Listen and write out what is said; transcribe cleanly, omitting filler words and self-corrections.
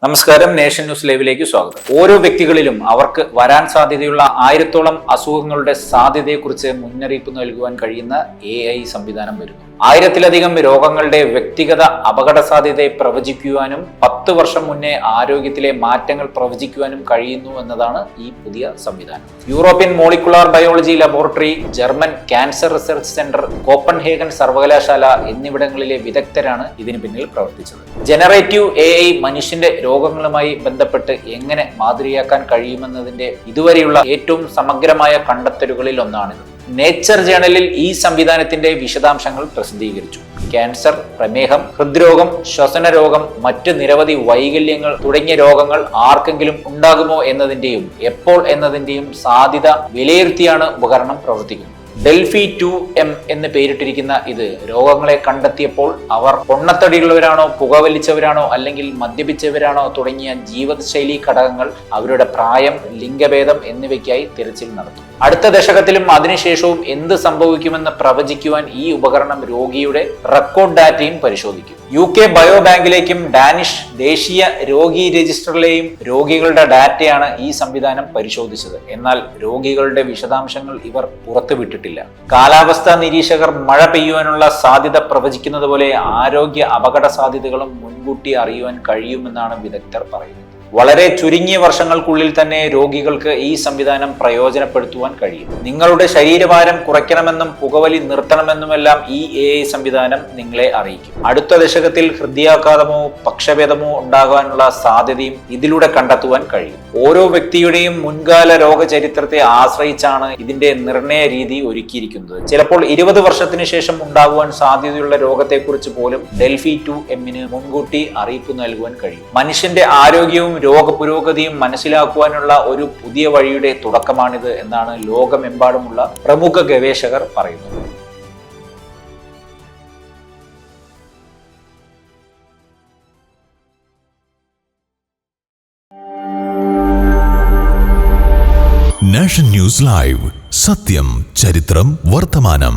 നമസ്കാരം, nation news ലൈവിലേക്ക് സ്വാഗതം. ഓരോ വ്യക്തികളിലും അവർക്ക് വരാൻ സാധ്യതയുള്ള 1000-ഓളം അസുഖങ്ങളുടെ സാധ്യതയെക്കുറിച്ച് മുന്നറിയിപ്പ് നൽകുവാൻ കഴിയുന്ന AI സംവിധാനം വരുന്നു. 1000-ലധികം രോഗങ്ങളുടെ വ്യക്തിഗത അപകട സാധ്യതയെ പ്രവചിക്കുവാനും 10 വർഷം മുന്നേ ആരോഗ്യത്തിലെ മാറ്റങ്ങൾ പ്രവചിക്കുവാനും കഴിയുന്നു എന്നതാണ് ഈ പുതിയ സംവിധാനം. European molecular biology laboratory, German cancer research centre, Copenhagen സർവകലാശാല എന്നിവിടങ്ങളിലെ വിദഗ്ധരാണ് ഇതിന് പിന്നിൽ പ്രവർത്തിച്ചത്. ജനറേറ്റീവ് AI മനുഷ്യന്റെ രോഗങ്ങളുമായി ബന്ധപ്പെട്ട് എങ്ങനെ മാതൃകയാക്കാൻ കഴിയുമെന്നതിന്റെ ഇതുവരെയുള്ള ഏറ്റവും സമഗ്രമായ കണ്ടെത്തലുകളിൽ ഒന്നാണിത്. നേച്ചർ ജേണലിൽ ഈ സംവിധാനത്തിന്റെ വിശദാംശങ്ങൾ പ്രസിദ്ധീകരിച്ചു. ക്യാൻസർ, പ്രമേഹം, ഹൃദ്രോഗം, ശ്വസനരോഗം, മറ്റ് നിരവധി വൈകല്യങ്ങൾ തുടങ്ങിയ രോഗങ്ങൾ ആർക്കെങ്കിലും ഉണ്ടാകുമോ എന്നതിന്റെയും എപ്പോൾ എന്നതിന്റെയും സാധ്യത വിലയിരുത്തിയാണ് ഉപകരണം പ്രവർത്തിക്കുന്നത്. ഡെൽഫി 2M എന്ന് പേരിട്ടിരിക്കുന്ന ഇത് രോഗങ്ങളെ കണ്ടെത്തിയപ്പോൾ അവർ പൊണ്ണത്തടിയുള്ളവരാണോ, പുകവലിച്ചവരാണോ അല്ലെങ്കിൽ മദ്യപിച്ചവരാണോ തുടങ്ങിയ ജീവിതശൈലി ഘടകങ്ങൾ, അവരുടെ പ്രായം, ലിംഗഭേദം എന്നിവയ്ക്കായി തിരച്ചിൽ നടത്തും. അടുത്ത ദശകത്തിലും അതിനുശേഷവും എന്ത് സംഭവിക്കുമെന്ന് പ്രവചിക്കുവാൻ ഈ ഉപകരണം രോഗിയുടെ റെക്കോർഡ് ഡാറ്റയും പരിശോധിക്കും. UK ബയോബാങ്കിലേക്കും ഡാനിഷ് ദേശീയ രോഗി രജിസ്റ്ററിലെയും രോഗികളുടെ ഡാറ്റയാണ് ഈ സംവിധാനം പരിശോധിച്ചത്. എന്നാൽ രോഗികളുടെ വിശദാംശങ്ങൾ ഇവർ പുറത്തുവിട്ടിട്ടില്ല. കാലാവസ്ഥാ നിരീക്ഷകർ മഴ പെയ്യുവാനുള്ള സാധ്യത പ്രവചിക്കുന്നത് പോലെ ആരോഗ്യ അപകട സാധ്യതകളും മുൻകൂട്ടി അറിയുവാൻ കഴിയുമെന്നാണ് വിദഗ്ധർ പറയുന്നത്. വളരെ ചുരുങ്ങിയ വർഷങ്ങൾക്കുള്ളിൽ തന്നെ രോഗികൾക്ക് ഈ സംവിധാനം പ്രയോജനപ്പെടുത്തുവാൻ കഴിയും. നിങ്ങളുടെ ശരീരഭാരം കുറയ്ക്കണമെന്നും പുകവലി നിർത്തണമെന്നുമെല്ലാം ഈ AI സംവിധാനം നിങ്ങളെ അറിയിക്കും. അടുത്ത ദശകത്തിൽ ഹൃദയാഘാതമോ പക്ഷഭേദമോ ഉണ്ടാകാനുള്ള സാധ്യതയും ഇതിലൂടെ കണ്ടെത്തുവാൻ കഴിയും. ഓരോ വ്യക്തിയുടെയും മുൻകാല രോഗചരിത്രത്തെ ആശ്രയിച്ചാണ് ഇതിന്റെ നിർണയ രീതി ഒരുക്കിയിരിക്കുന്നത്. ചിലപ്പോൾ 20 വർഷത്തിന് ശേഷം ഉണ്ടാകുവാൻ സാധ്യതയുള്ള രോഗത്തെക്കുറിച്ച് പോലും ഡെൽഫി 2M മുൻകൂട്ടി അറിയിപ്പ് നൽകുവാൻ കഴിയും. മനുഷ്യന്റെ ആരോഗ്യവും രോഗപുരോഗതിയും മനസ്സിലാക്കുവാനുള്ള ഒരു പുതിയ വഴിയുടെ തുടക്കമാണിത് എന്നാണ് ലോകമെമ്പാടുമുള്ള പ്രമുഖ ഗവേഷകർ പറയുന്നത്. നാഷൻ ന്യൂസ് ലൈവ്, സത്യം, ചരിത്രം, വർത്തമാനം.